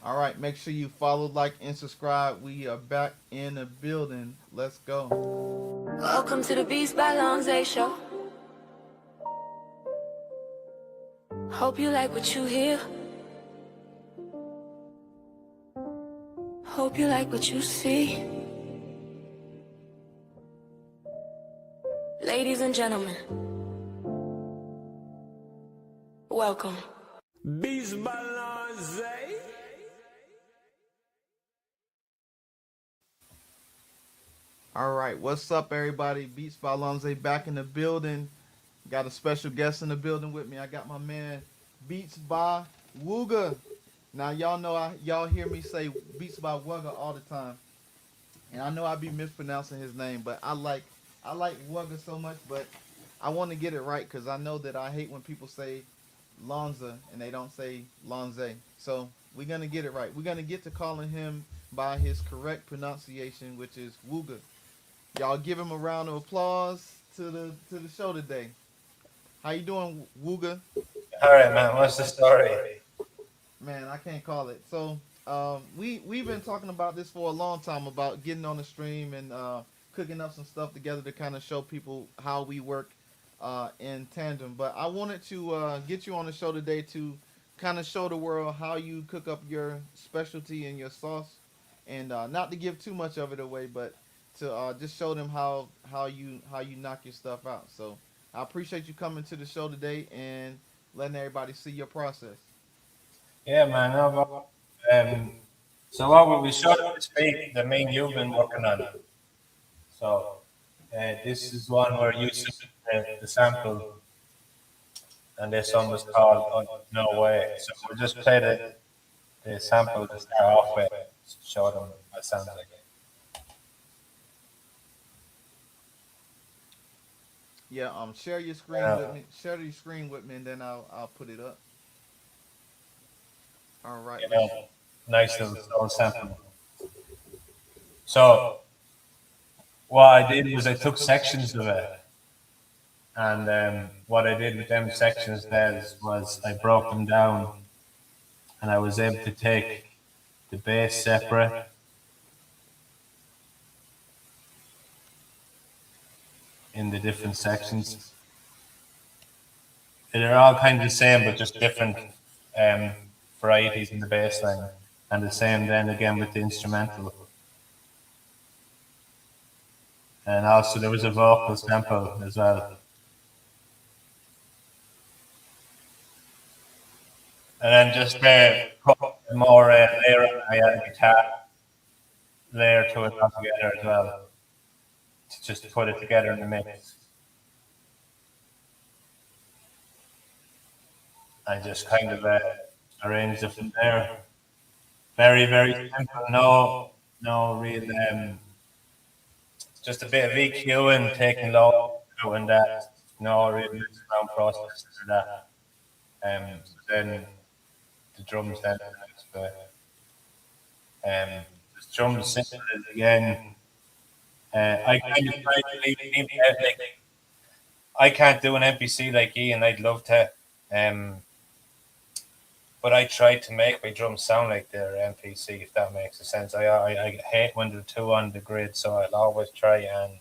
All right, make sure you follow, like, and subscribe. We are back in the building. Let's go. Welcome to the Beats by Lonze show. Hope you like what you hear. Hope you like what you see. Ladies and gentlemen, welcome. Beats by Lonze. All right, what's up, everybody? Beats by Lonze back in the building. Got a special guest in the building with me. I got my man Beats by Wooga. Now y'all know y'all hear me say Beats by Wugga all the time, and I know I be mispronouncing his name, but I like Wugga so much, but I want to get it right because I know that I hate when people say Lonza and they don't say Lonze. So we're gonna get it right. We're gonna get to calling him by his correct pronunciation, which is Wooga. Y'all give him a round of applause to the show today. How you doing, Wooga? All right, man. What's the story? Man, I can't call it. So we've been talking about this for a long time about getting on the stream and cooking up some stuff together to kind of show people how we work in tandem. But I wanted to get you on the show today to kind of show the world how you cook up your specialty and your sauce, and not to give too much of it away, but to just show them how you knock your stuff out. So I appreciate you coming to the show today and letting everybody see your process. Yeah, man. No, so what will we show this week? The main you've been working on. So this is one where you submitted the sample, and this one was called No Way. So we'll just play the sample to start off with, show them what it sounds like. Yeah, share your screen with me. Share your screen with me, and then I'll put it up. All right. You know, nice little sample. So what I did was I took sections of it, and what I did with them sections there was I broke them down, and I was able to take the bass separate, in the different sections. They're all kind of the same, but just different um, varieties in the bass line, and the same then again with the instrumental. And also there was a vocal sample as well. And then just put more layer, I had a guitar layer to it all together as well, to just put it together in the mix. I just kind of arranged it from there. Very, very simple. No real. Just a bit of EQ and taking low and that. No real mix around process or that. So then the drums then the next bit. The drums simple again. I kind of try to leave like I can't do an MPC like Ian. I'd love to. But I try to make my drums sound like they're MPC, if that makes sense. I hate when they're too on the grid, so I'll always try and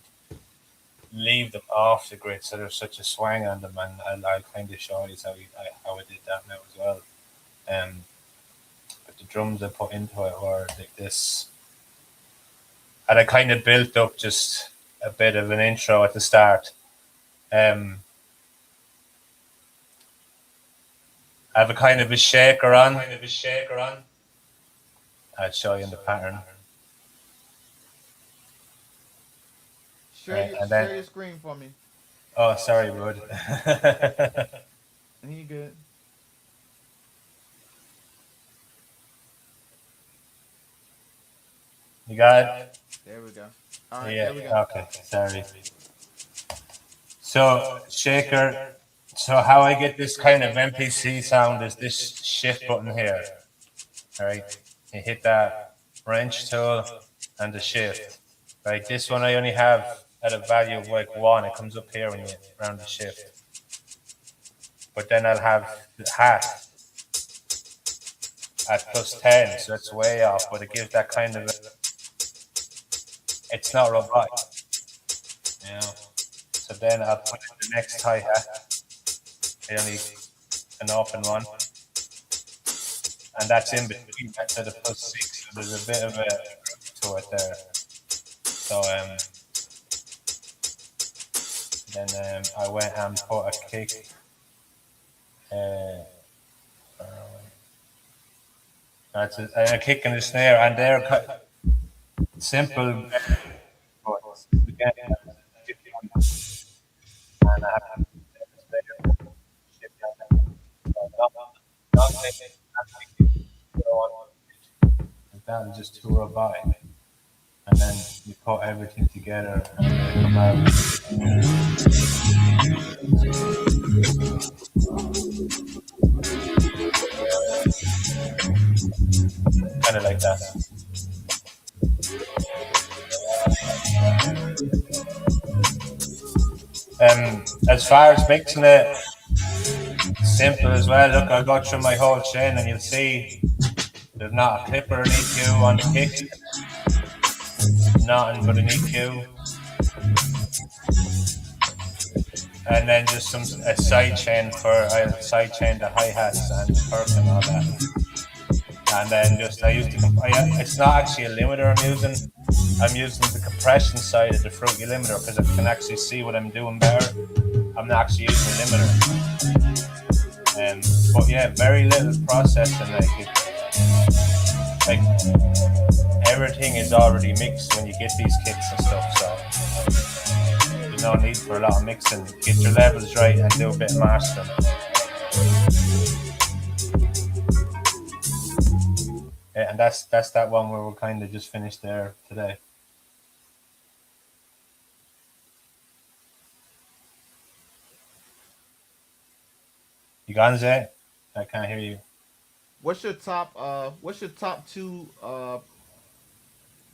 leave them off the grid so there's such a swang on them, and I'll kind of show you how I did that now as well. But the drums I put into it were like this, and I kind of built up just a bit of an intro at the start. I have a kind of a shaker on. I'll show you in the pattern. Share your screen for me. Oh, sorry, bud. You good? You got it? There we go. All right, yeah. there we go. Okay. Sorry. So shaker. So how I get this kind of MPC sound is this shift button here. All right. You hit that wrench tool and the shift. Right. This one I only have at a value of like 1. It comes up here when you round the shift. But then I'll have the hat at +10, so it's way off, but it gives that kind of, it's not robotic, you know. So then I'll put in the next hi-hat, really an open one, and that's in between, that's at a +6, so there's a bit of a to it there. So then I went and put a kick, that's a kick and a snare, and they're simple, but again, and I have that is just too robotic. And then you put everything together and they come out kind of like that. As far as mixing it, simple as well. Look, I'll go through my whole chain and you'll see there's not a clip or an EQ on the kick, nothing but an EQ, and then just a side chain I'll side chain the hi-hats and the perk and all that. And then it's not actually a limiter I'm using the compression side of the Fruity limiter because I can actually see what I'm doing better. I'm not actually using a limiter. But yeah, very little processing, like everything is already mixed when you get these kits and stuff, so there's no need for a lot of mixing. Get your levels right and do a bit of mastering. Yeah, and that's that one where we're kind of just finished there today. You gone, Zay? I can't hear you. What's your top two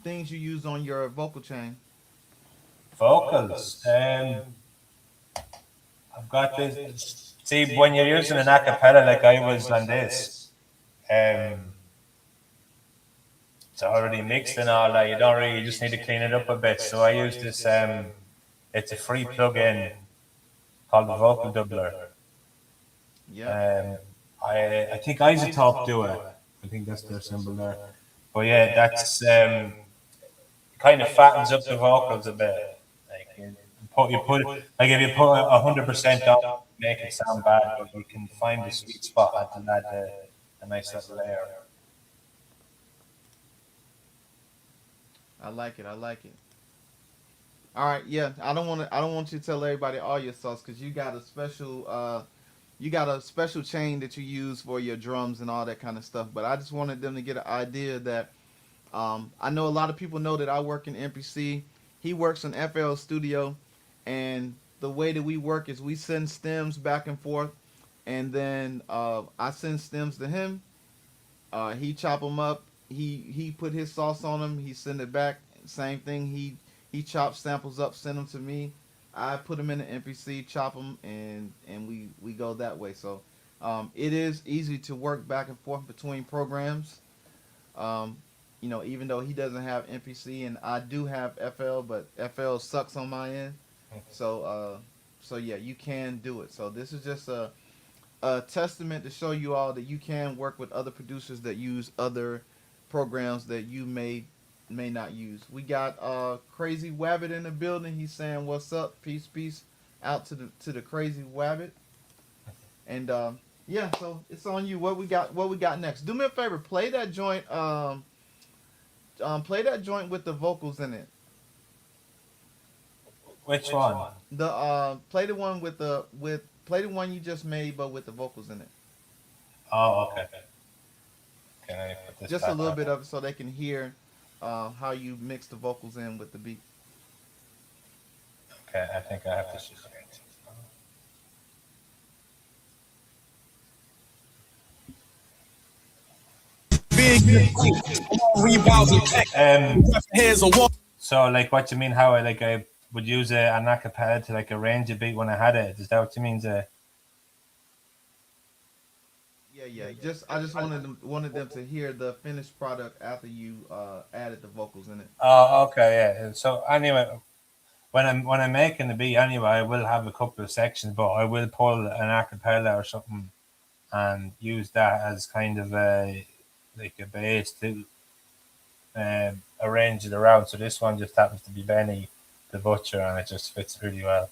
things you use on your vocal chain? Vocals. I've got this. See, when you're using an acapella like I was on this, it's already mixed and all that. You just need to clean it up a bit. So I use this. It's a free plug-in called the Vocal Doubler. Yeah. I think Isotope do it. I think that's their symbol there. But yeah, that's kind of fattens up the vocals a bit. Like if you put 100% on, make it sound bad, but you can find the sweet spot and add a nice little layer. I like it. All right, yeah. I don't want you to tell everybody all your sauce because you got a special chain that you use for your drums and all that kind of stuff. But I just wanted them to get an idea that I know a lot of people know that I work in MPC. He works in FL Studio, and the way that we work is we send stems back and forth, and then I send stems to him. He chop them up. He put his sauce on them. He send it back. Same thing. He chops samples up, send them to me. I put them in the MPC, chop them, and we go that way. So it is easy to work back and forth between programs. Even though he doesn't have MPC and I do have FL, but FL sucks on my end. So yeah, you can do it. So this is just a testament to show you all that you can work with other producers that use other programs that you may not use. We got Crazy Wabbit in the building. He's saying what's up, peace out to the Crazy Wabbit. And yeah, so it's on you. What we got next? Do me a favor, play that joint with the vocals in it. Which one? Play the one play the one you just made but with the vocals in it. Oh, okay. Can I put this just a little bit of it so they can hear how you mix the vocals in with the beat. Okay, I think I have to switch. So like what you mean how I would use an acapella to arrange a beat when I had it. Is that what you mean? Yeah, yeah. Just I just wanted them to hear the finished product after you added the vocals in it. Oh, okay, yeah. So anyway, when I'm making the beat anyway, I will have a couple of sections, but I will pull an acapella or something and use that as kind of a like a base to arrange it around. So this one just happens to be Benny the Butcher, and it just fits really well.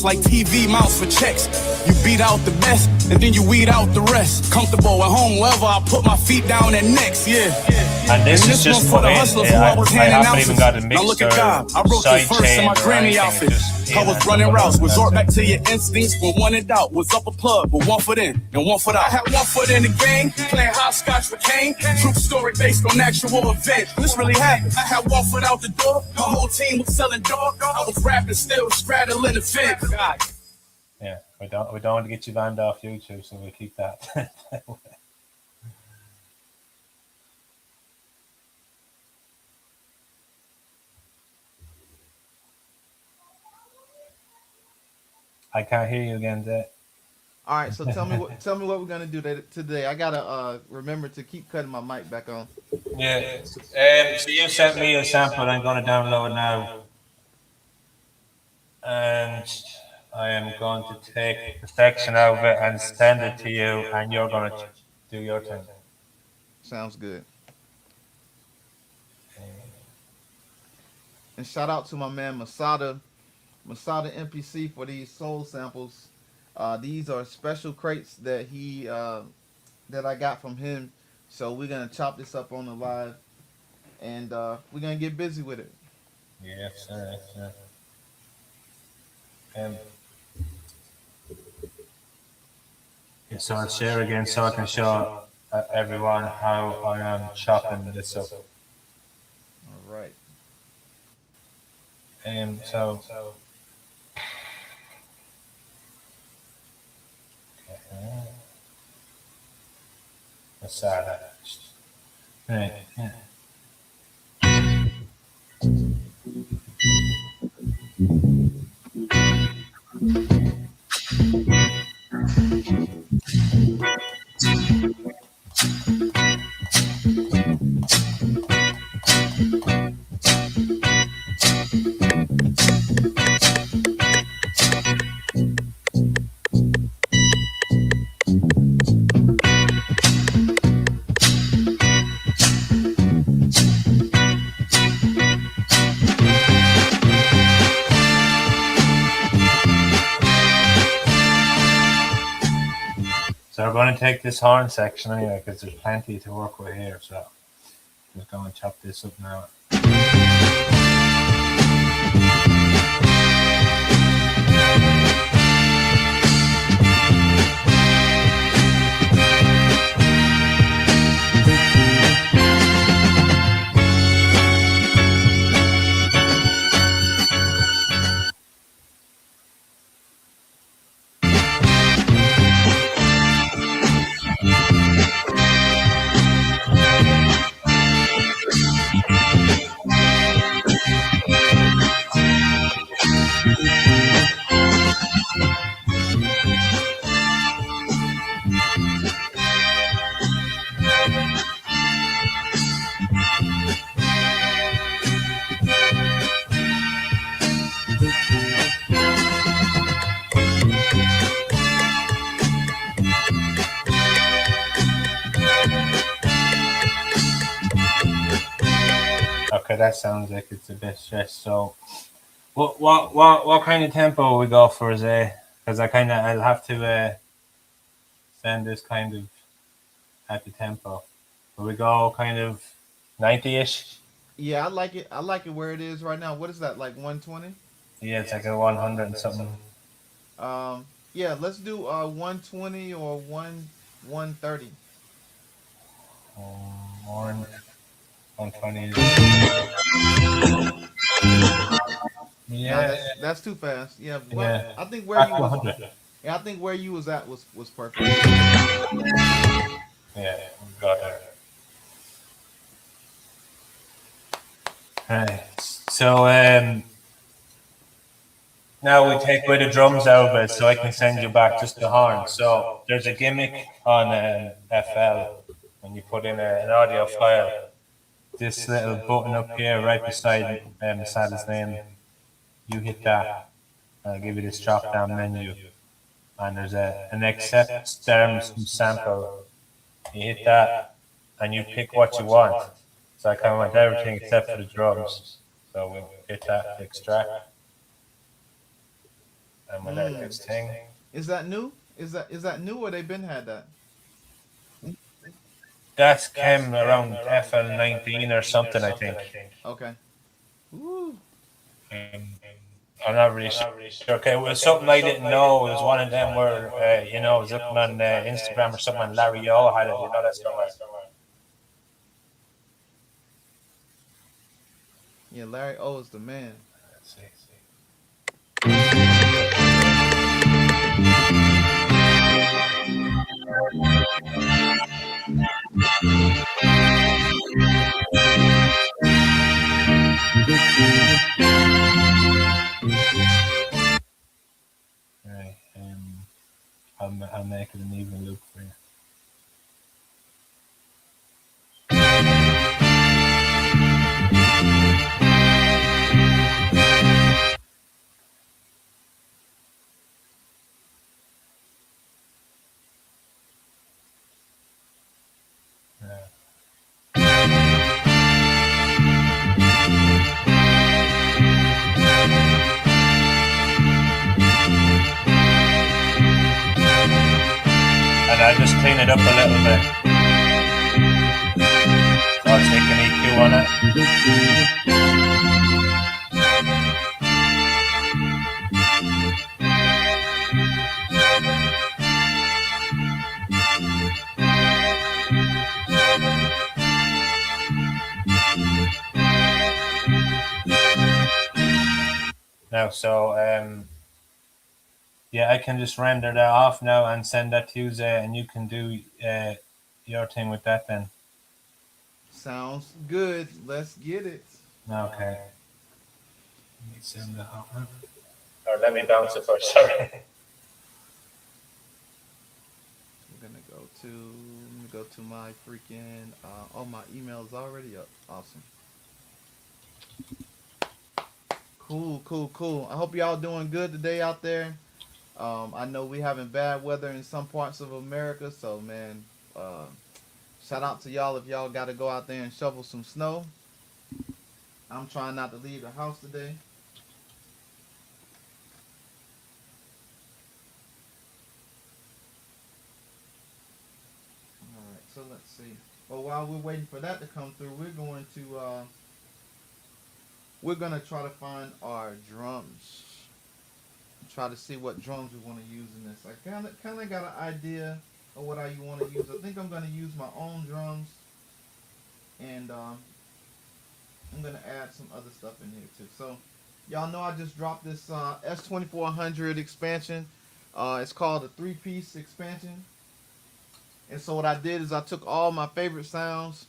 Like TV mounts for checks. You beat out the best, and then you weed out the rest. Comfortable at home, wherever I put my feet down and next, yeah. And this is just for put the in. hustlers who I was I handing haven't even got a out. Now look mixer, at God. I wrote this verse in my granny outfit. I was running routes. Resort back to your instincts when one in doubt. Was up a plug, but one foot in and one foot out. I had one foot in the game, playing hopscotch with Kane. True story based on actual events. This really happened. I had one foot out the door. My whole team was selling dog. I was rapping, still straddling the fence. Yeah, we don't want to get you banned off YouTube, so we'll keep that. I can't hear you again, Zay. All right, so tell me what we're gonna do today. I gotta remember to keep cutting my mic back on. Yeah. So you sent me a sample. I'm going to download now, and I am going to take a section out of it and send it to you, and you're going to do your thing. Sounds good. And shout out to my man Masada MPC for these soul samples. These are special crates that I got from him. So we're gonna chop this up on the live, and we're gonna get busy with it. Yes, sir. Yes, sir. So I'll share again so I can show everyone how I am chopping this up. All right. So Masada. Right. Yeah. So we're going to take this horn section anyway because there's plenty to work with here. So just going to chop this up now. Okay, that sounds like it's a bit stressed. So, what kind of tempo we go for, Zay? Because I'll have to send this kind of at the tempo. Will we go kind of 90-ish? Yeah, I like it. I like it where it is right now. What is that, like 120? Yeah, it's like a 100 and something. Yeah, let's do 120 or 130. More 120. Nah, Yeah, that's too fast. Yeah, well, yeah. I think where Back you to was. 100. Yeah, I think where you was at was perfect. Yeah, we got it. Right. So Now we take away the drums out of it, so I can send you back just the horn. So there's a gimmick on FL when you put in an audio file. This little button up here, right beside Sad's name, you hit that. I'll give you this drop down menu, and there's an accept stems sample. You hit that, and you pick what you want. So I kind of want everything except for the drums. So we'll hit that extract, and we'll let this thing. Is that new? Is that new or they been had that? That came around FL19 or something, I think. Okay. Woo. Um, I'm not really sure. Okay, it was something I didn't know. It was one of them where, it was looking on Instagram or something, and Larry O had it. That's somewhere. Yeah, Larry O is the man. Let's see. Right, I'll make it an even loop for you. And I just clean it up a little bit. So I'll take an EQ on it. Now, so yeah, I can just render that off now and send that to you, and you can do your thing with that then. Sounds good. Let's get it. Okay. Let me send that off. Or let me bounce it first. Sorry. We're gonna go to my freaking my email's already up. Awesome. Cool. I hope y'all doing good today out there. I know we having bad weather in some parts of America, so man, shout out to y'all if y'all got to go out there and shovel some snow. I'm trying not to leave the house today. All right, so let's see. Well, while we're waiting for that to come through, we're gonna try to find our drums. Try to see what drums we want to use in this. I kind of got an idea of what I want to use. I think I'm gonna use my own drums, and I'm gonna add some other stuff in here too. So, y'all know I just dropped this S2400 expansion. It's called a 3-piece expansion. And so what I did is I took all my favorite sounds,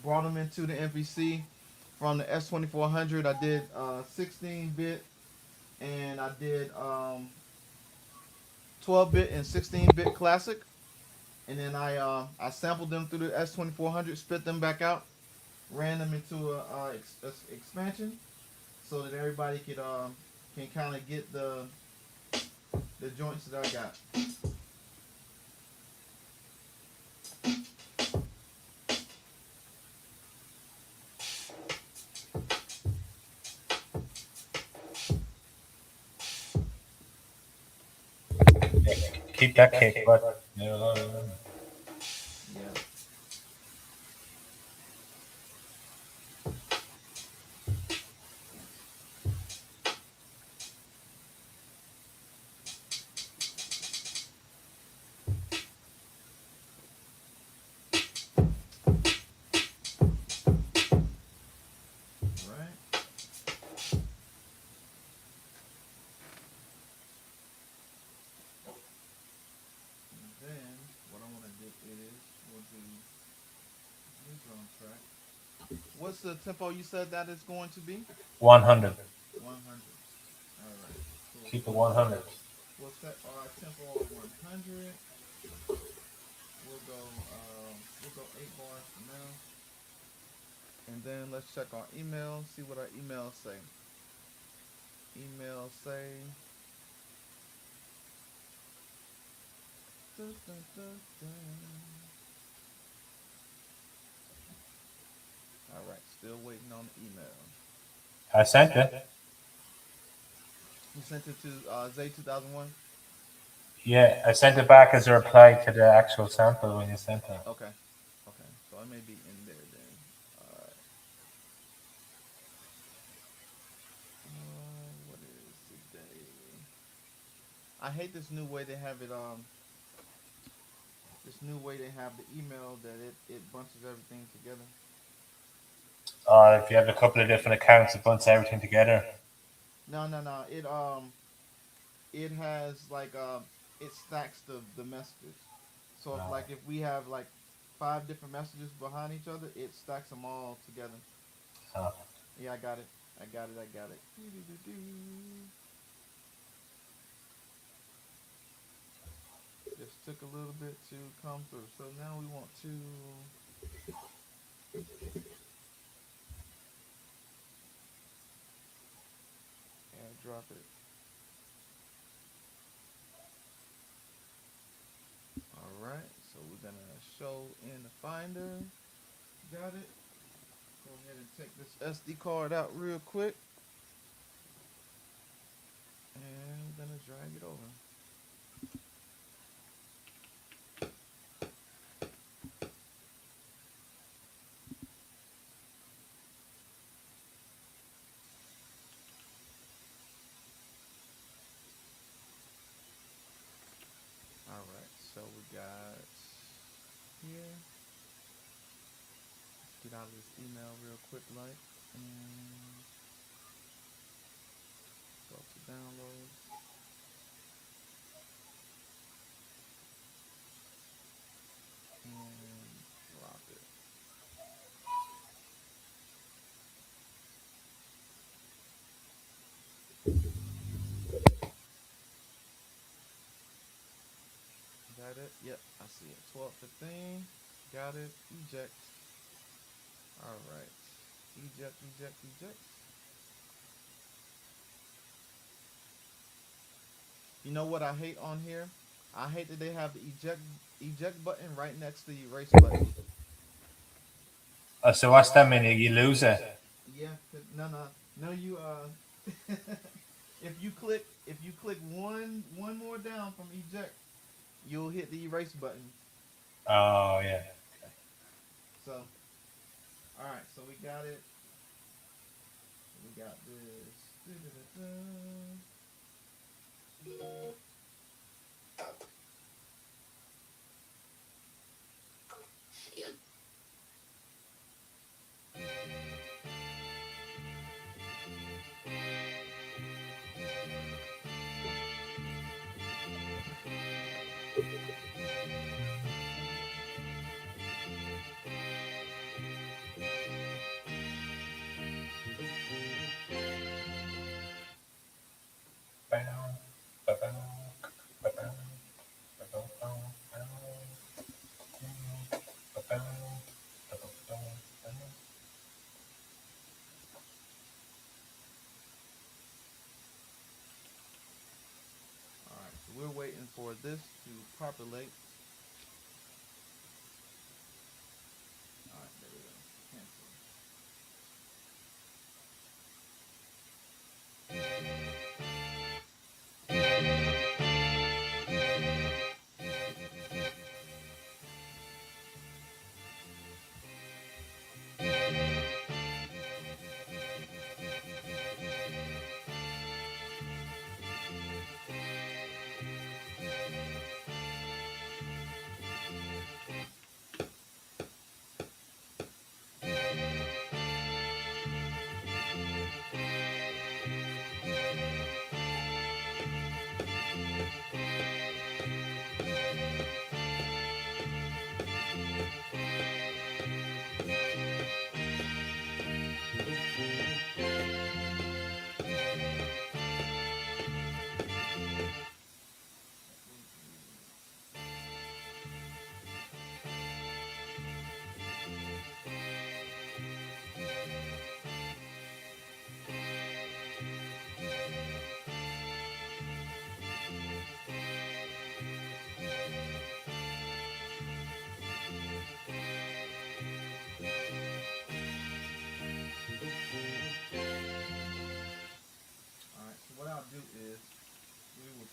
brought them into the MPC from the S2400. I did 16-bit, and I did 12-bit and 16-bit classic. And then I sampled them through the S2400, spit them back out, ran them into a expansion, so that everybody can kind of get the joints that I got. Keep that kick, but Yeah. Right. And then what I want to do is we'll do this drum track. What's the tempo you said that is going to be? 100. 100. All right, cool. Keep it 100. We'll set our tempo on 100. We'll go 8 bars for now, and then let's check our email. See what our emails say. Emails say. Dun, dun, dun, dun. All right, still waiting on the email. I sent it. You sent it to Zay 2001. Yeah, I sent it back as a reply to the actual sample when you sent it. Okay, okay. So it may be in there then. All right. What is today? I hate this new way they have it. This new way they have the email that it bunches everything together. Or if you have a couple of different accounts, it bunts everything together. No, no, no. It has like it stacks the messages. So if we have like 5 different messages behind each other, it stacks them all together. Oh. Yeah, I got it. I got it. I got it. Just took a little bit to come through. So now we want to airdrop it. All right. So we're gonna show in the Finder. Got it. Go ahead and take this SD card out real quick. And I'm gonna drag it over. All right, so we got here. Get out of this email real quick, like, and go to downloads. And drop it. Got it? Yep, I see it. 12:15. Got it. Eject. All right. Eject, eject, eject. You know what I hate on here? I hate that they have the eject button right next to the erase button. Oh, so what's that mean? You lose it? Yeah, no, no, no. You if you click one more down from eject, you'll hit the erase button. Oh, yeah. So, all right. So we got it. We got this. All right. So we're waiting for this to populate. All right. There we go. Cancel.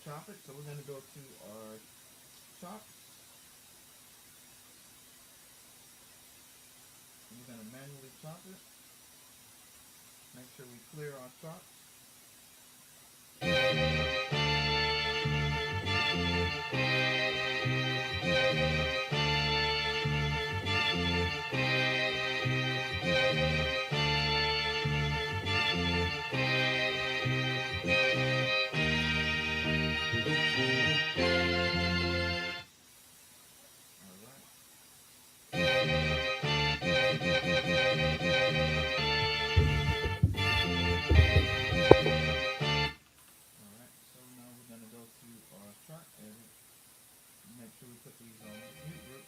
chop it. So we're gonna go to our chops. And we're gonna manually chop it. Make sure we clear our chops. All right. All right. So now we're gonna go to our chart edit. Make sure we put these on mute group.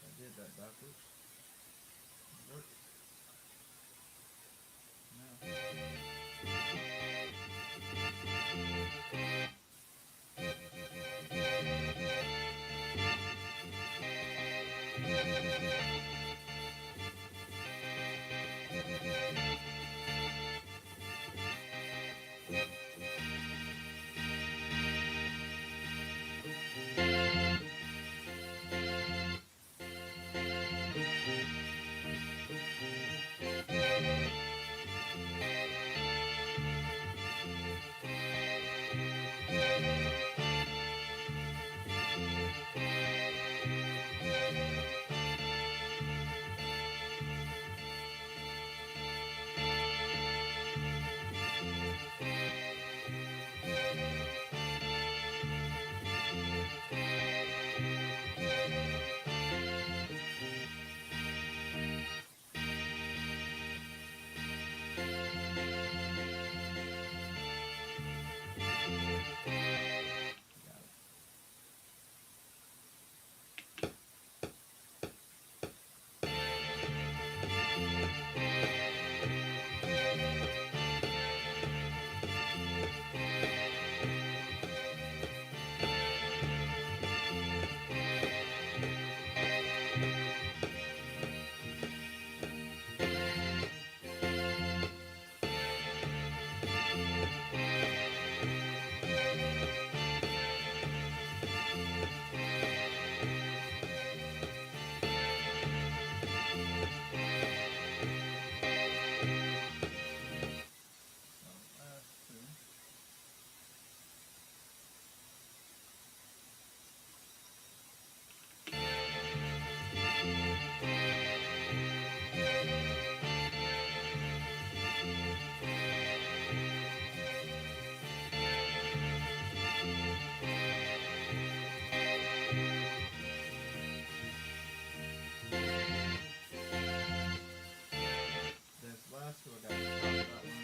I did that backwards. Work. Now. This last two, I got to stop that one.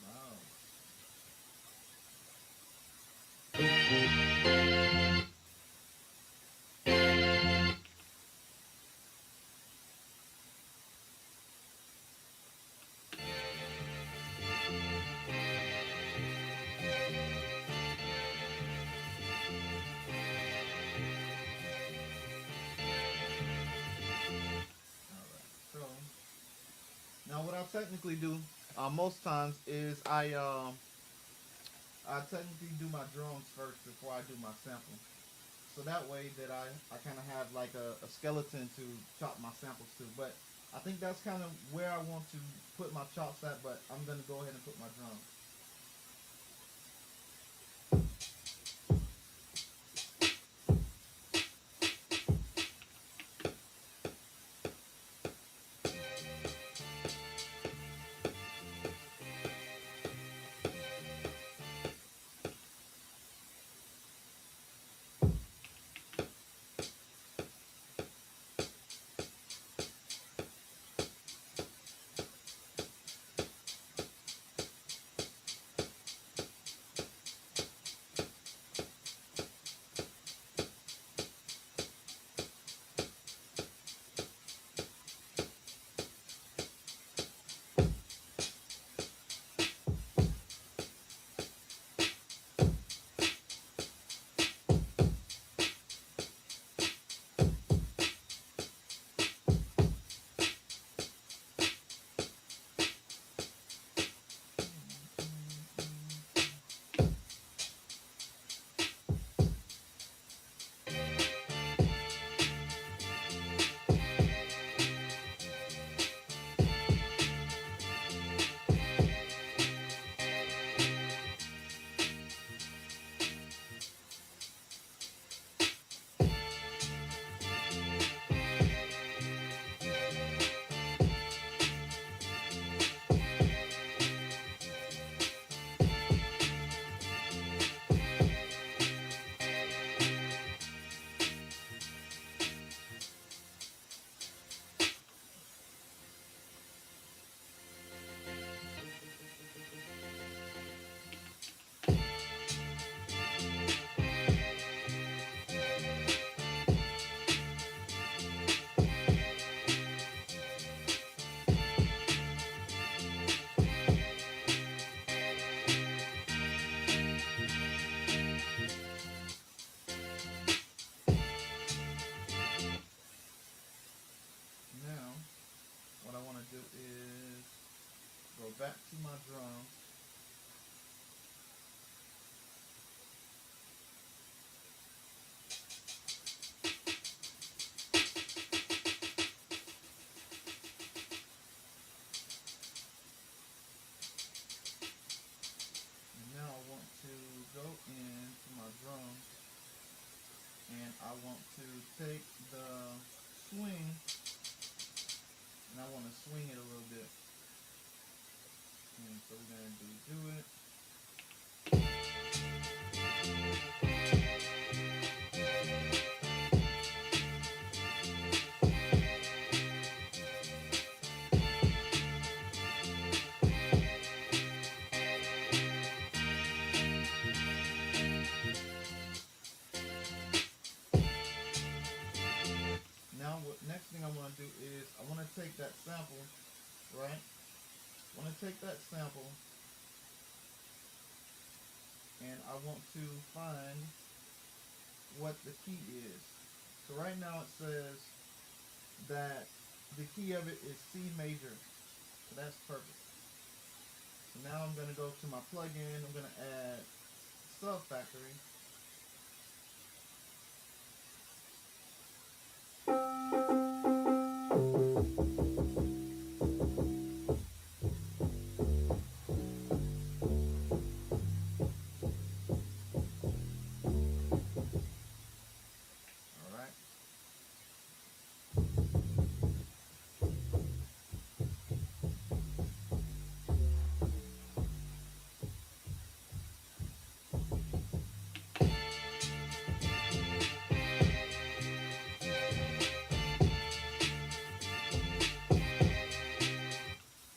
Wow. So now what I technically do most times is I technically do my drums first before I do my sample. So that way that I kind of have like a skeleton to chop my samples to. But I think that's kind of where I want to put my chops at, but I'm going to go ahead and put my drums. do is go back to my drums. And now I want to go into my drums and I want to take the swing and I want to swing it a little bit. And so we're going to do it. Now, what next thing I want to do is I want to take that sample, right? I want to take that sample and I want to find what the key is. So right now it says that the key of it is C major. So that's perfect. So now I'm going to go to my plugin. I'm going to add Sub Factory. All right.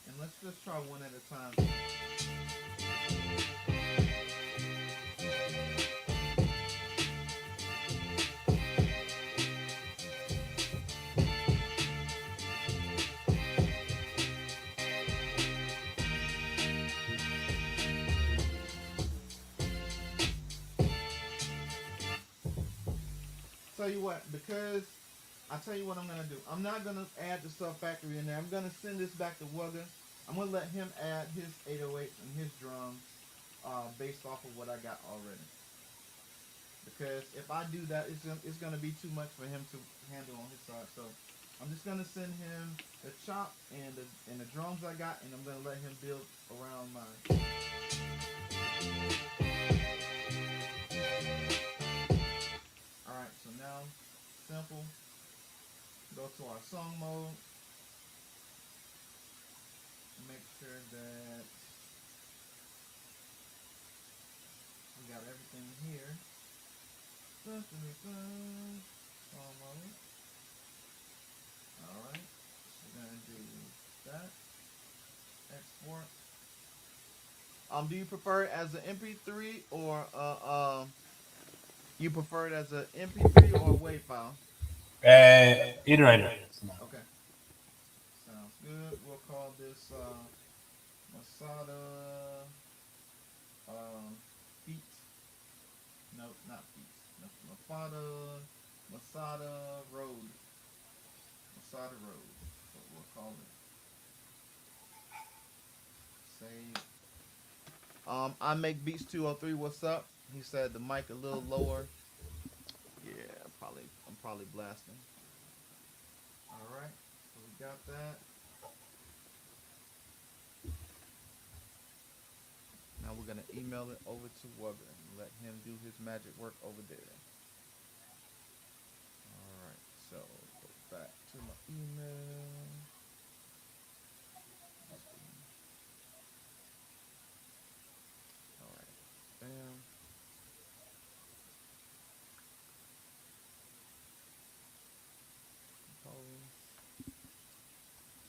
And let's just try one at a time. Tell you what, because I tell you what I'm gonna do. I'm not gonna add the Sub Factory in there. I'm gonna send this back to Wugga. I'm gonna let him add his 808s and his drums based off of what I got already. Because if I do that, it's gonna be too much for him to handle on his side. So I'm just gonna send him the chop and the drums I got, and I'm gonna let him build around mine. All right, so now simple. Go to our song mode. Make sure that we got everything here. Song mode. Alright. So we're gonna do that. Export. Do you prefer it as an MP3 or you prefer it as an MP3 or a WAV file? Either. Okay. Sounds good. We'll call this Masada feet. No, not feet. Masada Road. Masada Road. That's what we'll call it. Save. I make beats 203. What's up? He said the mic a little lower. Yeah, I'm probably blasting. All right, so we got that. Now we're gonna email it over to Wugga and let him do his magic work over there. All right, so go back to my email. All right, bam.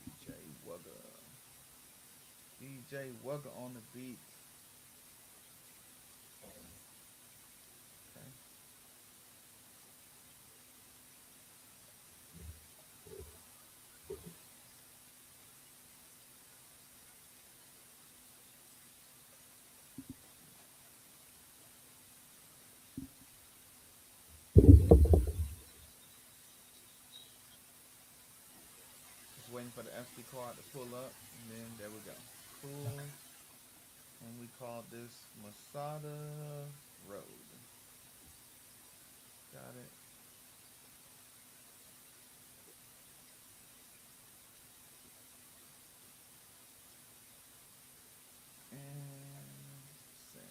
DJ Wugga. DJ Wugga on the beat. Okay. Just waiting for the SD card to pull up, and then there we go. Cool. And we call this Masada Road. Got it. And send.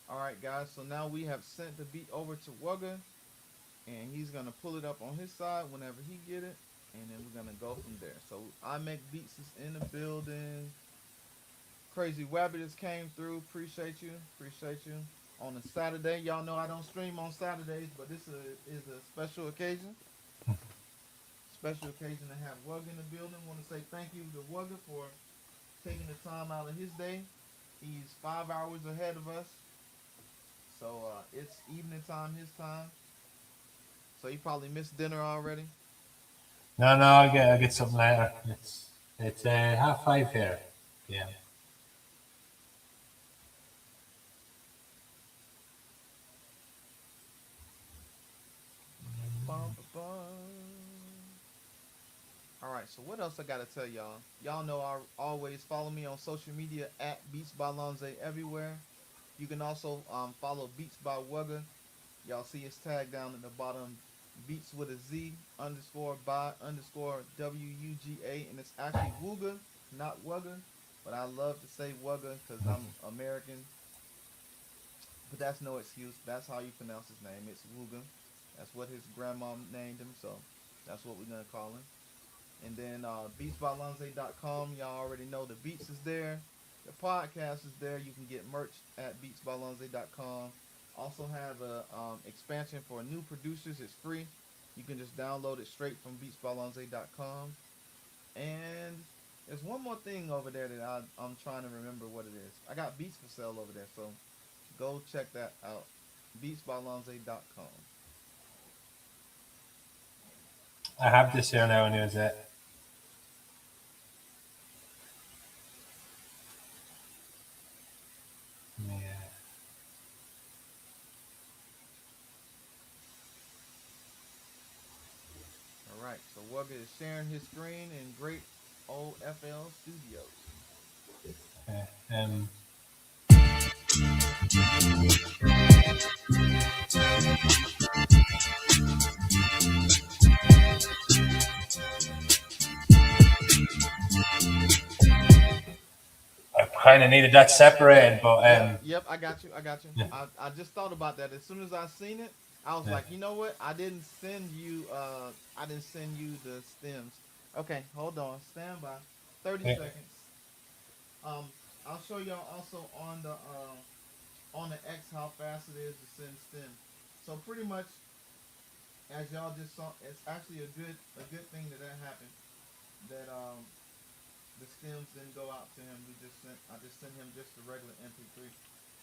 All right, guys. So now we have sent the beat over to Wugga, and he's gonna pull it up on his side whenever he get it, and then we're gonna go from there. So I make beats is in the building. Crazy Wabbit just came through. Appreciate you. Appreciate you. On a Saturday, y'all know I don't stream on Saturdays, but this is a special occasion. Special occasion to have Wugga in the building. Want to say thank you to Wugga for taking the time out of his day. He's 5 hours ahead of us, so it's evening time his time. So he probably missed dinner already. No, no, I get some later. It's 5:30 here. Yeah. Bum, bum, bum. All right, so what else I gotta tell y'all? Y'all know I always follow me on social media at Beats by Lonze everywhere. You can also follow Beats by Wugga. Y'all see his tag down at the bottom. Beats with a Z underscore by underscore WUGA, and it's actually Wooga, not Wugga. But I love to say Wugga because I'm American. But that's no excuse. That's how you pronounce his name. It's Wooga. That's what his grandma named him, so that's what we're gonna call him. And then beatsbylonze.com, y'all already know the beats is there. The podcast is there. You can get merch at beatsbylonze.com. Also have a expansion for new producers. It's free. You can just download it straight from beatsbylonze.com. And there's one more thing over there that I'm trying to remember what it is. I got beats for sale over there, so go check that out. beatsbylonze.com. I have this here now, and it was it. Yeah. All right, so Wugga is sharing his screen in great old FL Studios. Um, I kind of needed that separated, but Yep, I got you. I got you. yeah, I just thought about that. As soon as I seen it, I was yeah. like, you know what? I didn't send you the stems. Okay, hold on. Stand by. 30 Yeah. seconds. Um, I'll show y'all also on the X how fast it is to send stems. So pretty much, as y'all just saw, it's actually a good thing that happened. That the stems didn't go out to him. I just sent him just the regular MP3.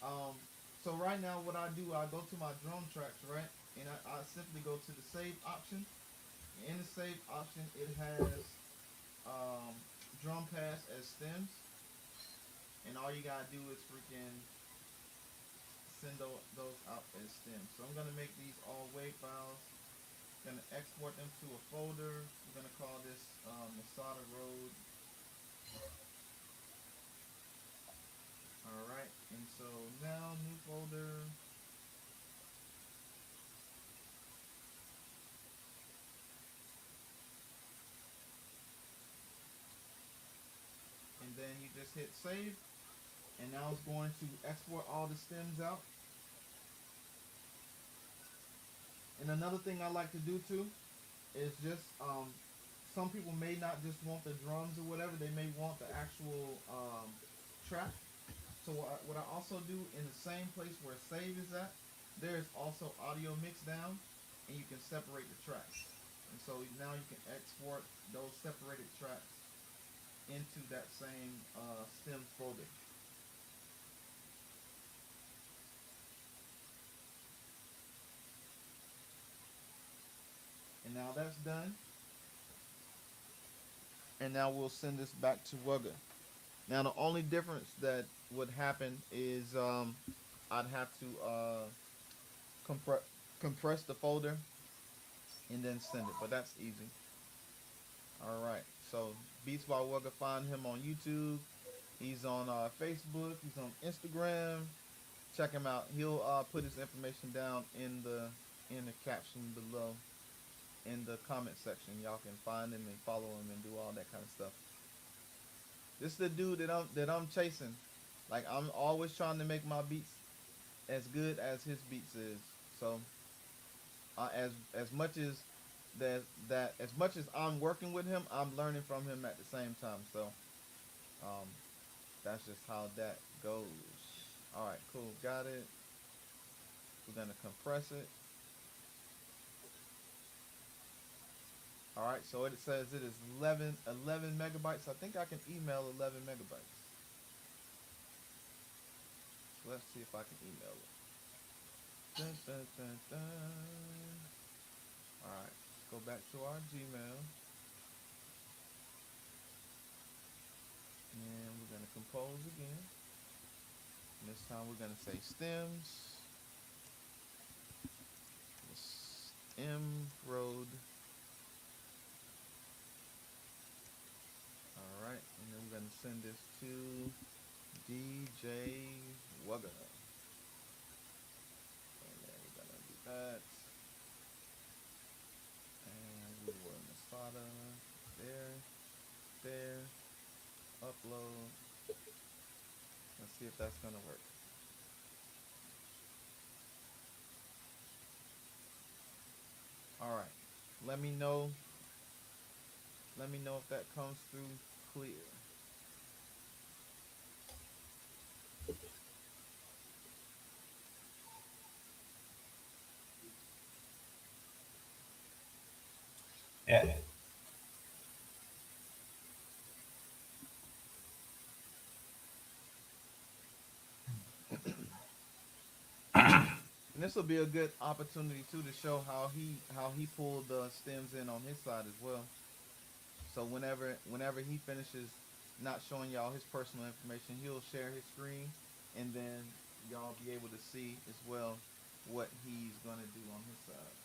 Um, so right now, what I do, I go to my drum tracks, right, and I simply go to the save option. In the save option, it has um, drum pass as stems, and all you gotta do is freaking send those out as stems. So I'm gonna make these all WAV files. Gonna export them to a folder. We're gonna call this Masada Road. All right, and so now new folder. And then you just hit save, and now it's going to export all the stems out. And another thing I like to do too is just some people may not just want the drums or whatever, they may want the actual track. So what I also do in the same place where save is at, there is also audio mix down, and you can separate the tracks. And so now you can export those separated tracks into that same stem folder. And now that's done. And now we'll send this back to Wugga. Now the only difference that would happen is I'd have to compress the folder and then send it, but that's easy. All right, So Beats by Wugga, find him on YouTube. He's on Facebook. He's on Instagram. Check him out. He'll put his information down in the caption below in the comment section. Y'all can find him and follow him and do all that kind of stuff. This is the dude that I'm chasing. Like I'm always trying to make my beats as good as his beats is. So as much as that as much as I'm working with him, I'm learning from him at the same time. So um, that's just how that goes. All right, cool, got it. We're gonna compress it. All right, so it says it is 11 megabytes. I think I can email 11 megabytes. So let's see if I can email it. Dun, dun, dun, dun. All right, let's go back to our Gmail. And we're going to compose again. And this time we're going to say stems. Stem road. All right, and then we're going to send this to DJ Wugga. And then we're going to do that. And we will Masada. There. Upload. Let's see if that's going to work. All right. Let me know. Let me know if that comes through clear. Yeah. And this will be a good opportunity too to show how he pulled the stems in on his side as well. So whenever he finishes not showing y'all his personal information, he'll share his screen, and then y'all be able to see as well what he's gonna do on his side.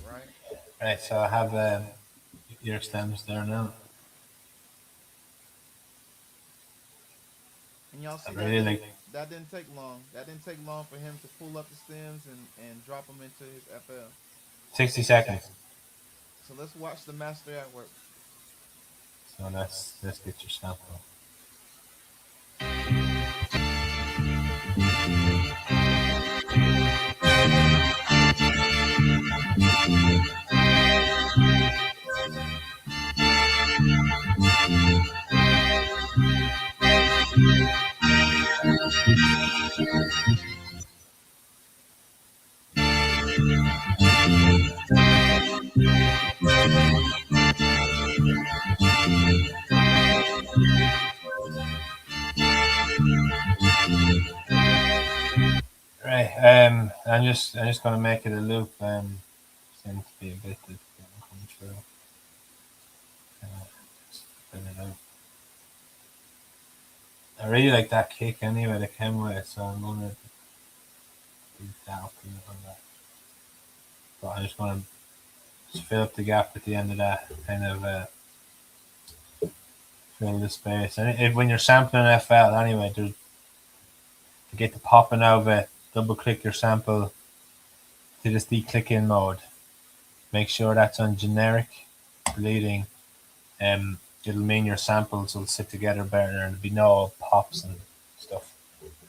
All right. Right. So I have your stems there now. And y'all I see really like. that didn't take long. That didn't take long for him to pull up the stems and drop them into his FL. 60 seconds. So let's watch the master at work. So let's get your sample. Right. I'm just gonna make it a loop. Seems to be a bit that's coming through. Just bring it out. I really like that kick anyway that came with it, so I'm gonna do that up a little bit. But I'm just gonna just fill up the gap at the end of that, kind of fill the space. And when you're sampling FL anyway, there's to get the popping out of it, double click your sample to this declick in mode. Make sure that's on generic bleeding. It'll mean your samples will sit together better and there'll be no pops and stuff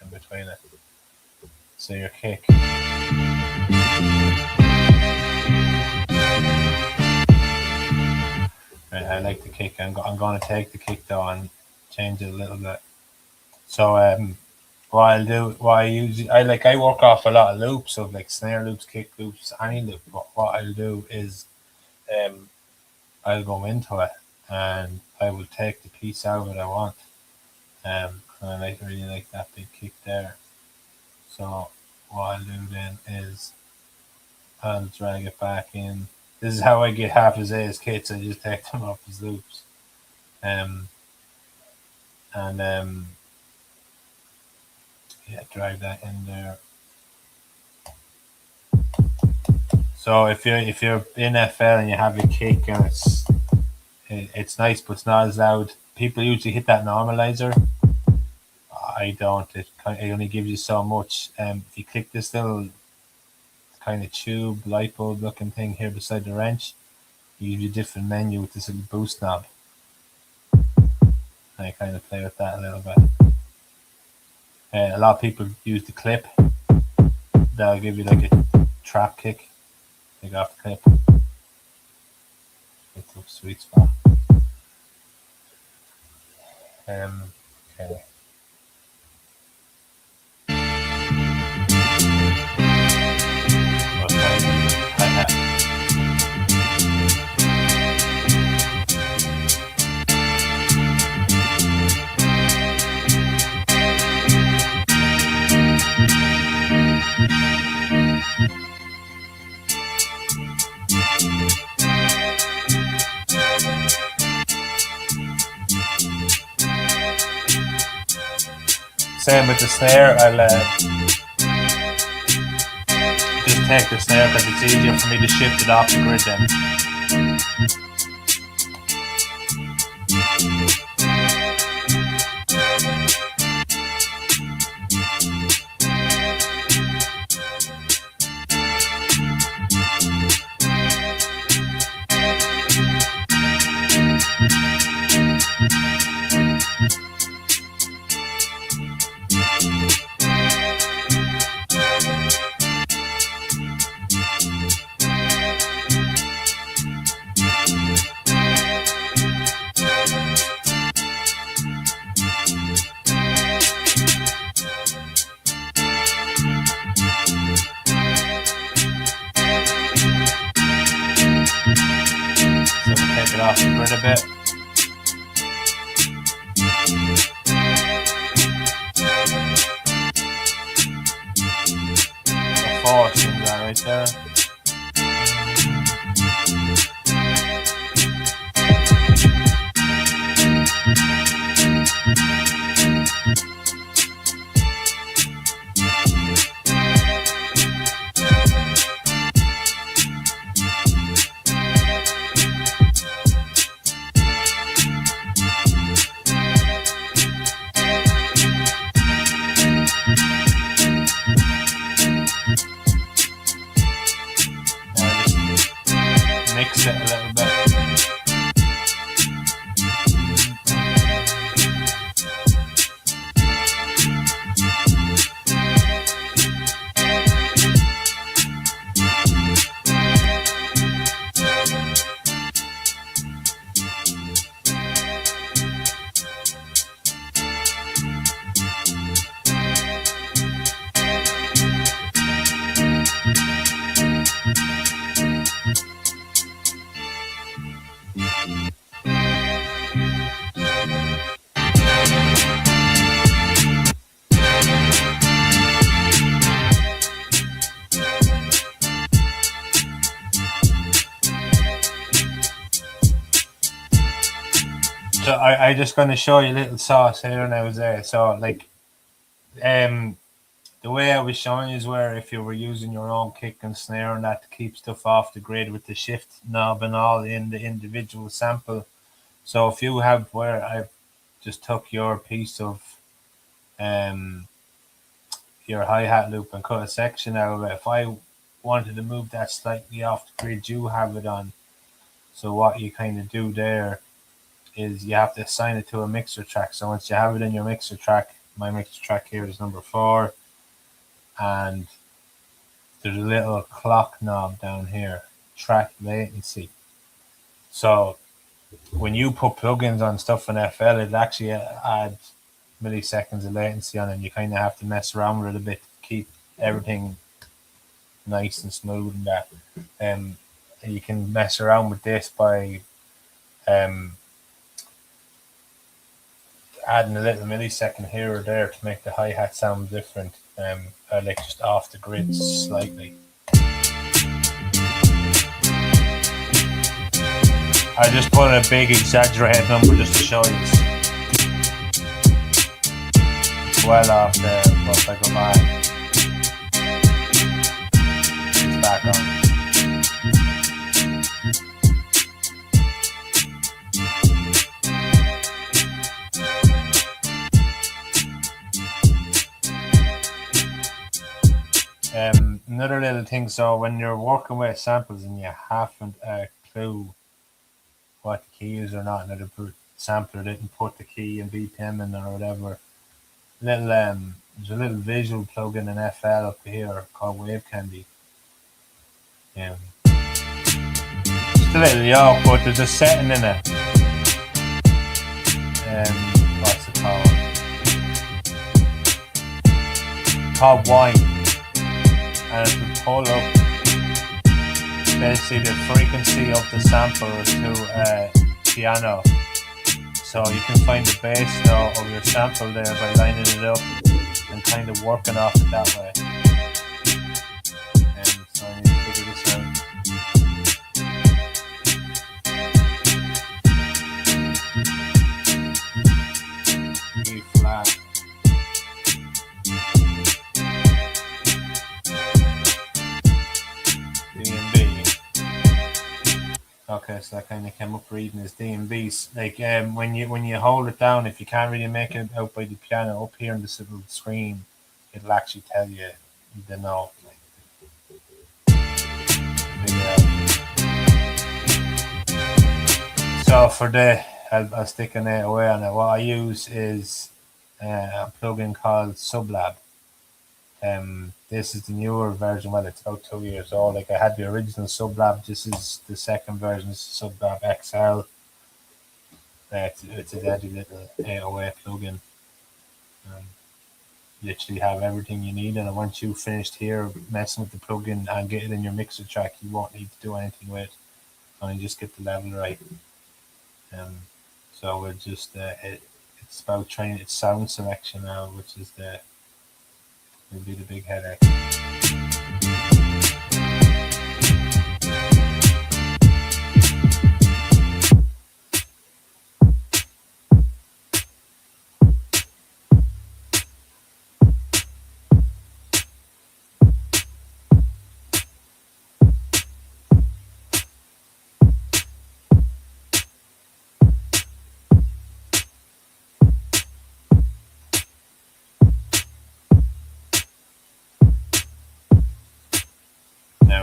in between it. So your kick. Right, I like the kick. I'm going to take the kick though and change it a little bit. So what I'll do, I work off a lot of loops of like snare loops, kick loops, any loop. But what I'll do is um, I'll go into it and I will take the piece out that I want. And I really like that big kick there. So what I'll do then is I'll drag it back in. This is how I get half as A as kits. I just take them off as loops. Um, and yeah, drag that in there. So if you're in FL and you have your kick and it's nice, but it's not as loud. People usually hit that normalizer. I don't. It only gives you so much. If you click this little kind of tube light bulb looking thing here beside the wrench, you use a different menu with this little boost knob. I kind of play with that a little bit. A lot of people use the clip. That'll give you like a trap kick. Take off the clip. It's a sweet spot. Okay. Same with the snare. I'll just take the snare because it's easier for me to shift it off the grid then. Off the grid a bit. The force in that right there. Mix it a little bit. So I just going to show you a little sauce here and I was there. So like, the way I was showing you is where if you were using your own kick and snare and that to keep stuff off the grid with the shift knob and all in the individual sample. So if you have where I just took your piece of your hi-hat loop and cut a section out of it, if I wanted to move that slightly off the grid you have it on. So what you kind of do there is you have to assign it to a mixer track. So once you have it in your mixer track, my mixer track here is number 4, and there's a little clock knob down here, track latency. So when you put plugins on stuff in FL, it actually adds milliseconds of latency on it, and you kind of have to mess around with it a bit to keep everything nice and smooth and that. You can mess around with this by adding a little millisecond here or there to make the hi-hat sound different, like just off the grid slightly. I just put in a big exaggerated number just to show you. well off there, but if I go back, it's back on. Another little thing, so when you're working with samples and you haven't a clue what the key is or not, and the sampler didn't put the key and BPM in or whatever, there's a little visual plugin in FL up here called Wave Candy. Just a little yoke, but there's a setting in it. What's it called? Called Wine. And it will pull up basically the frequency of the sample to piano. So you can find the bass now of your sample there by lining it up and kind of working off it that way. And so I need to figure this out. E flat. Okay, so that kind of came up reading as D and B's. Like when you hold it down, if you can't really make it out by the piano, up here on this little screen, it'll actually tell you the note. So for I'll stick an 808 on it. What I use is a plugin called Sublab. This is the newer version. Well, it's about 2 years old. Like I had the original Sublab. This is the second version. This is Sublab XL. It's a deadly little 808 plugin. Literally have everything you need. And once you've finished here messing with the plugin and get it in your mixer track, you won't need to do anything with it. And just get the level right. So we're just it's about trying its sound selection now, which is will be the big headache.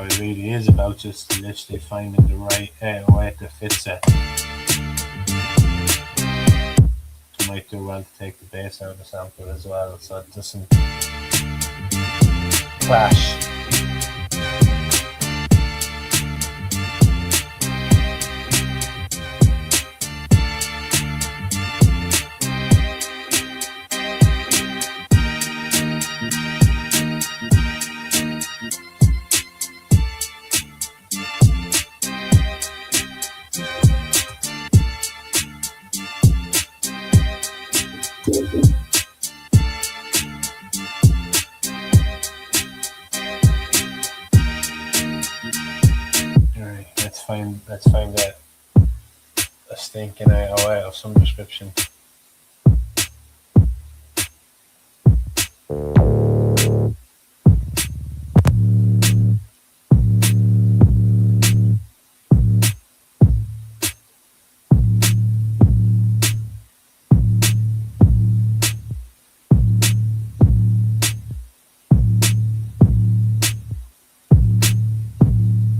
It really is about just literally finding the right way that fits it. You might do well to take the bass out of the sample as well, so it doesn't clash. Let's find a stinking 808 of some description.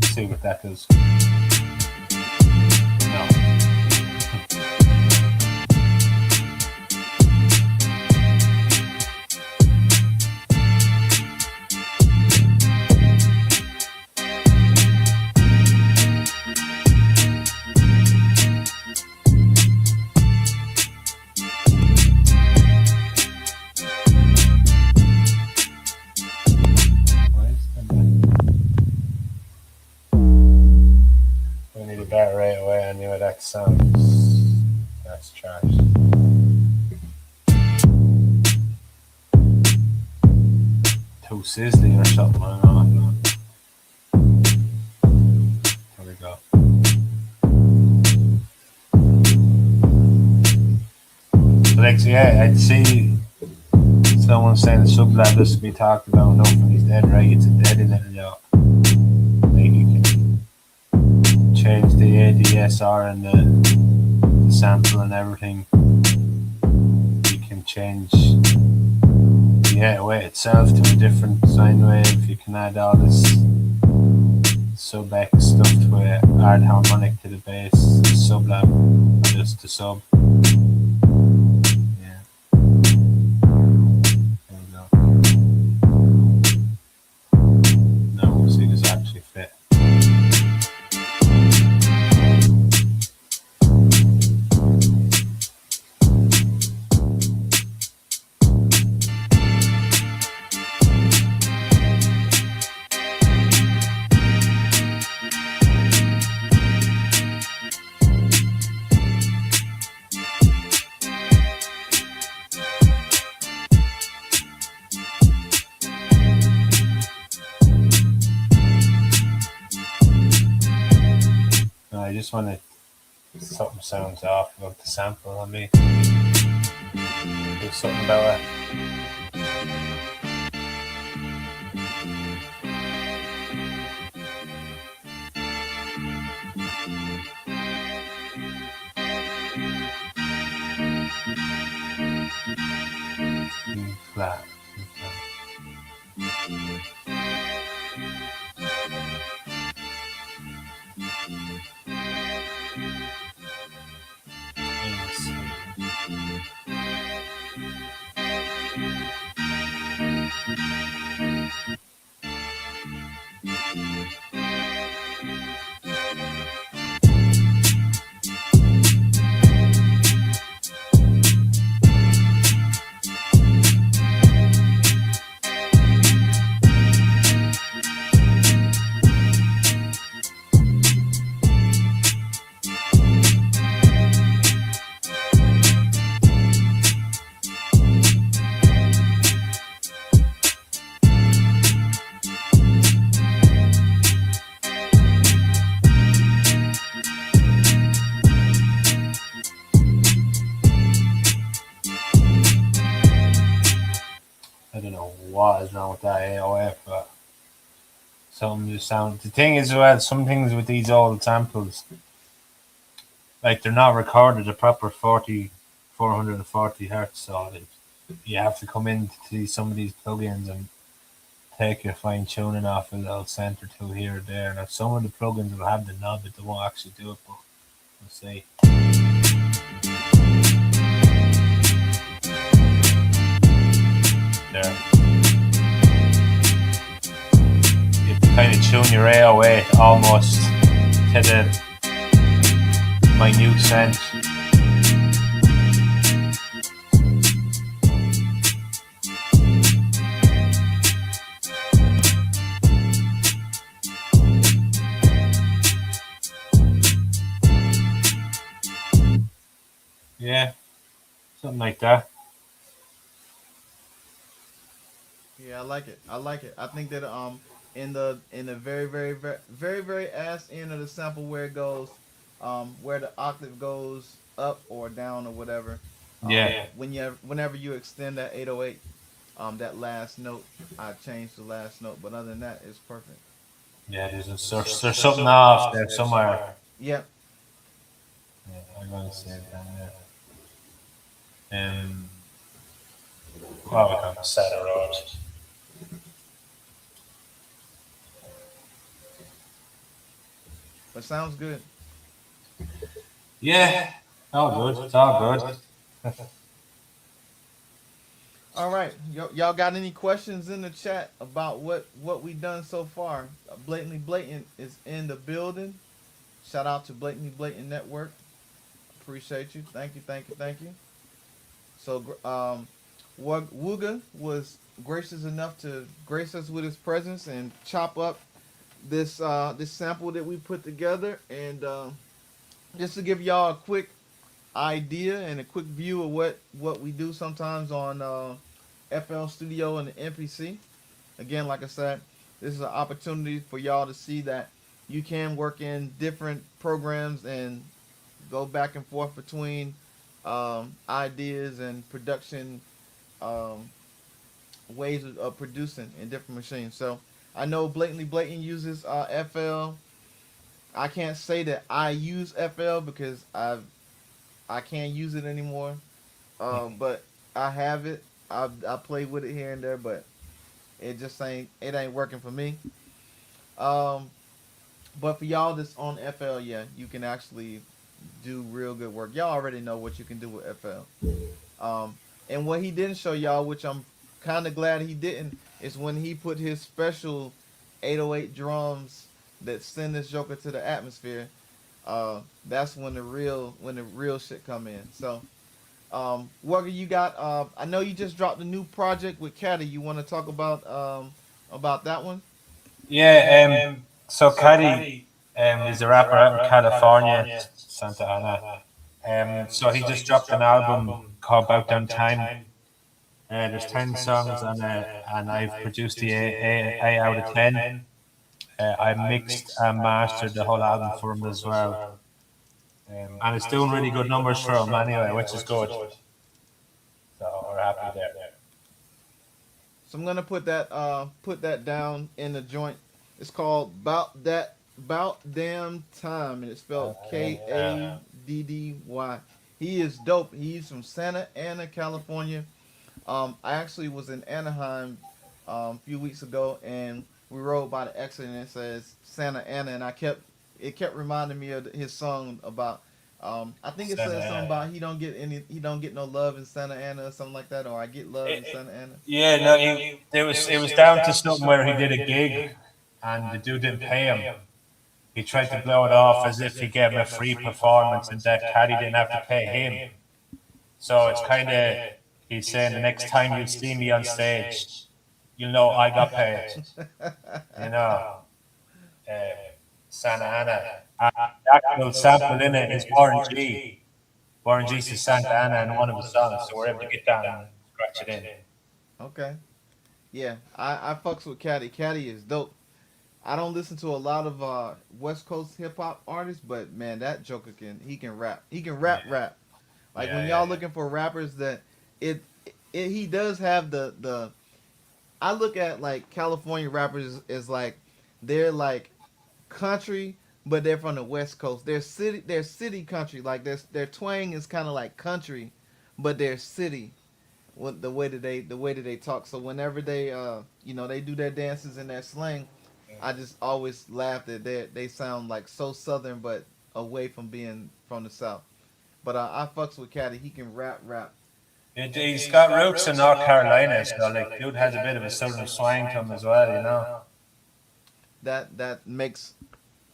See what that does. Better right away. I knew what that sounds. That's trash. Too sizzling or something. I don't know. There we go. So like, yeah, I'd see someone saying the sublab doesn't be talked about enough and he's dead right. It's a dead in it, you know. Like you can change the ADSR and the sample and everything. You can change the 808 itself to a different sine wave. You can add all this sub X stuff to a add harmonic to the bass, the sublab, or just the sub. Yeah. There we go. Now we'll see this actually fit. No, I just want to something sounds off about the sample. I mean, do something about it. E flat. I don't know what is wrong with that AOF, but some just sound. The thing is, well, some things with these old samples, like they're not recorded at proper 440 hertz, so you have to come into some of these plugins and take your fine tuning off a little cent or two here or there. Now, some of the plugins will have the knob, but they won't actually do it, but we'll see. There. You have to kind of tune your AOA almost to the minute cent. Yeah, something like that. Yeah, I like it. I like it. I think that in the very ass end of the sample where it goes, where the octave goes up or down or whatever, Yeah. whenever you extend that 808, that last note, I change the last note. But other than that, it's perfect. Yeah, there's something off there somewhere. Yep. Yeah, I'm gonna say it down there. What we call Center Road. But sounds good. Yeah, all good. It's all good. All right, y'all got any questions in the chat about what we done so far? Blatantly Blatant is in the building. Shout out to Blatantly Blatant Network. Appreciate you. Thank you. Thank you. Thank you. So, Wooga was gracious enough to grace us with his presence and chop up this sample that we put together, and just to give y'all a quick idea and a quick view of what we do sometimes on FL Studio and the MPC. Again, like I said, this is an opportunity for y'all to see that you can work in different programs and go back and forth between ideas and production ways of producing in different machines. So I know Blatantly Blatant uses FL. I can't say that I use FL because I can't use it anymore. But I have it. I play with it here and there, but it ain't working for me. Um, but for y'all that's on FL, yeah, you can actually do real good work. Y'all already know what you can do with FL. And what he didn't show y'all, which I'm kind of glad he didn't, is when he put his special 808 drums that send this Joker to the atmosphere. That's when the real shit come in. So, Wugger, you got. I know you just dropped a new project with Caddy. You want to talk about that one? Yeah. So Caddy is a rapper out in California, Santa Ana. So he just dropped an album called About Down Time. There's 10 songs on it, and I've produced the eight out of 10. I mixed and mastered the whole album for him as well, and it's doing really good numbers for him anyway, which is good. So we're happy there. So I'm gonna put that down in the joint. It's called Bout Damn Time, and it's spelled Kaddy. He is dope. He's from Santa Ana, California. I actually was in Anaheim a few weeks ago, and we rode by the exit, and it says Santa Ana, and it kept reminding me of his song about. I think it says something about he don't get no love in Santa Ana or something like that, or I get love in Santa Ana. Yeah, no, it was down to something where he did a gig, and the dude didn't pay him. He tried to blow it off as if he gave him a free performance, and that Caddy didn't have to pay him. So it's kind of, he's saying the next time you see me on stage, you'll know I got paid. You know, uh, Santa Ana. The actual sample in it is Warren G. Warren G says Santa Ana in one of his songs, so we're able to get down and scratch it in. Okay. Yeah, I fucks with Caddy. Caddy is dope. I don't listen to a lot of West Coast hip hop artists, but man, that Joker can rap. He can rap. Like when y'all looking for rappers that he does have the I look at like California rappers as like they're like country, but they're from the West Coast. They're city country. Like their twang is kind of like country, but they're city. With the way that they talk. So whenever they do their dances and their slang, I just always laugh that they sound like so southern, but away from being from the south. But I fucks with Caddy. He can rap. He's got roots in North Carolina, so like, dude has a bit of a southern swang to him as well, you know. That makes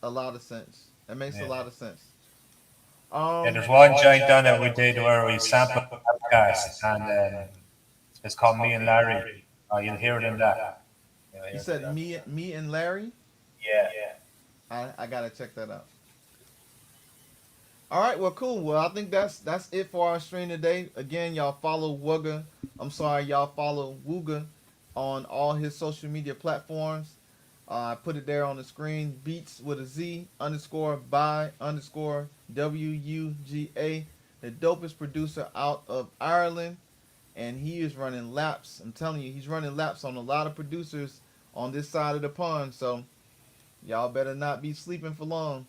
a lot of sense. That makes a lot of sense. Yeah, there's one joint on it we did where we sampled the podcast, and it's called Me and Larry. Oh, you'll hear it in that. You said me and Larry. Yeah. I gotta check that out. All right, well, cool. Well, I think that's it for our stream today. Again, y'all follow Wugga. Y'all follow Wooga on all his social media platforms. I put it there on the screen. Beats with a Z _by WUGA. The dopest producer out of Ireland. And he is running laps. I'm telling you, he's running laps on a lot of producers on this side of the pond. So y'all better not be sleeping for long.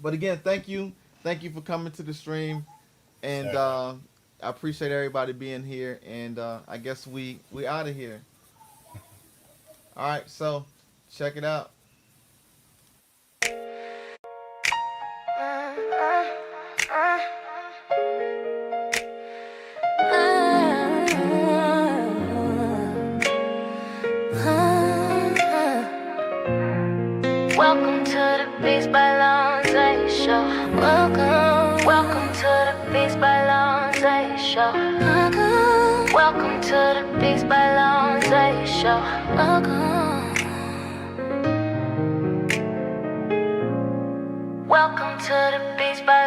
But again, thank you. Thank you for coming to the stream. And I appreciate everybody being here. And I guess we out of here. All right, so check it out. Welcome to the Beats by Lonze show. Welcome to the Beats by Lonze show. Welcome to the Beats by Lonze show. Welcome to the Beats by